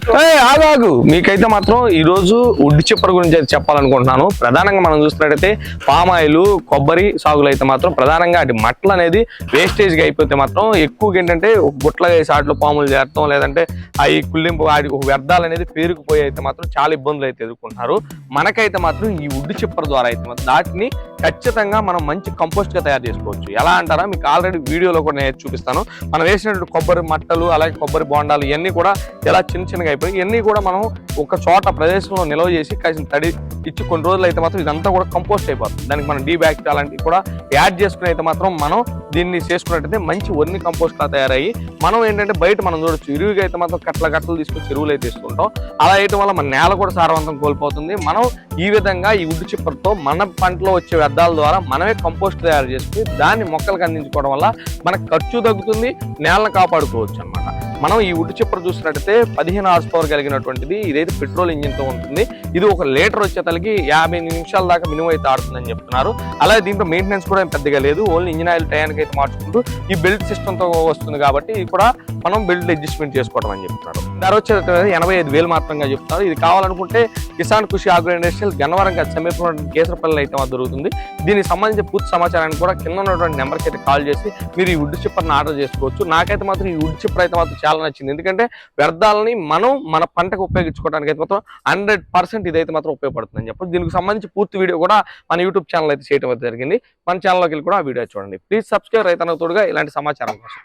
ఆగాగు మీకైతే మాత్రం ఈ రోజు ఉడ్డి చిప్పర గురించి అయితే చెప్పాలనుకుంటున్నాను. ప్రధానంగా మనం చూస్తున్నట్టయితే పామాయిల్ కొబ్బరి సాగులు అయితే మాత్రం ప్రధానంగా అటు మట్టలు అనేది వేస్టేజ్ గా అయిపోతే మాత్రం ఎక్కువగా ఏంటంటే గుట్ల వేసి ఆటలో పాములు చేరటం లేదంటే అవి కుళ్ళింపు వ్యర్థాలు అనేది పేరుకుపోయి అయితే మాత్రం చాలా ఇబ్బందులు అయితే ఎదుర్కొంటున్నారు. మనకైతే మాత్రం ఈ ఉడ్డి చిప్పర ద్వారా అయితే మాత్రం వాటిని ఖచ్చితంగా మనం మంచి కంపోస్ట్ గా తయారు చేసుకోవచ్చు. ఎలా అంటారా, మీకు ఆల్రెడీ వీడియోలో కూడా నేను చూపిస్తాను. మనం వేసినటువంటి కొబ్బరి మట్టలు అలాగే కొబ్బరి బోండాలు ఇవన్నీ కూడా ఎలా చిన్న చిన్నగా అయిపోయి ఇవన్నీ కూడా మనం ఒక చోట ప్రదేశంలో నిల్వ చేసి కాసిన తడి ఇచ్చి కొన్ని రోజులు అయితే మాత్రం ఇదంతా కూడా కంపోస్ట్ అయిపోతుంది. దానికి మనం డీబ్యాక్టీరియా అలాంటివి కూడా యాడ్ చేసుకుని అయితే మాత్రం మనం దీన్ని చేసుకున్నట్టయితే మంచి వర్మి కంపోస్ట్ లా తయారయ్యి మనం ఏంటంటే బయట మనం చూడొచ్చు ఇరువుగా అయితే మాత్రం కట్టలు తీసుకొచ్చి ఎరువులు అయితే ఇస్తుంటాం. అలా వేయటం వల్ల మన నేల కూడా సారవంతం కోల్పోతుంది. మనం ఈ విధంగా ఈ ఉడ్డు చిప్పలతో మన పంటలో వచ్చే వ్యర్థాల ద్వారా మనమే కంపోస్ట్ తయారు చేసుకుని దాన్ని మొక్కలకు అందించుకోవడం వల్ల మనకు ఖర్చు తగ్గుతుంది, నేలను కాపాడుకోవచ్చు అనమాట. మనం ఈ ఉడ్డు చిప్పర చూసినట్టయితే 15 హార్స్ పవర్ కలిగినటువంటిది. ఇదైతే పెట్రోల్ ఇంజిన్ తో ఉంటుంది. ఇది 1 లీటర్ వచ్చేతలకి 50 నిమిషాల దాకా మినిమం అయితే ఆడుతుందని చెప్తున్నారు. అలాగే దీంట్లో మెయింటెనెన్స్ కూడా పెద్దగా లేదు. ఓన్లీ ఇంజిన్ ఆయిల్ టయానికి అయితే మార్చుకుంటూ ఈ బెల్ట్ సిస్టమ్ తో వస్తుంది కాబట్టి ఇది కూడా మనం బెల్ట్ అడ్జస్ట్మెంట్ చేసుకోవడం అని చెప్తున్నారు. ధర వచ్చేది 85,000 మాత్రంగా చెప్తున్నారు. ఇది కావాలనుకుంటే కిసాన్ కృషి ఆగ్రో ఇండస్ట్రియల్ గన్నవరం సమీపంలో కేసరపల్లి అయితే మాత్రం దొరుకుతుంది. దీనికి సంబంధించి పూర్తి సమాచారాన్ని కూడా కింద ఉన్నటువంటి నెంబర్కి అయితే కాల్ చేసి మీరు ఈ ఉడ్డు చిప్పర్ని ఆర్డర్ చేసుకోవచ్చు. నాకైతే మాత్రం ఈ ఉడ్డు చిప్పర్ అయితే మాత్రం చాలా నచ్చింది. ఎందుకంటే వ్యర్థాలని మనం మన పంటకు ఉపయోగించుకోవడానికి అయితే మాత్రం 100% ఇదైతే మాత్రం ఉపయోగపడుతుందని చెప్పి దీనికి సంబంధించి పూర్తి వీడియో కూడా మన యూట్యూబ్ ఛానల్ అయితే చేయడం జరిగింది. మన ఛానల్లోకి వెళ్ళి కూడా ఆ వీడియో చూడండి. ప్లీజ్ సబ్స్క్రైబ్ రైతన్న తోడుగా ఇలాంటి సమాచారం కోసం.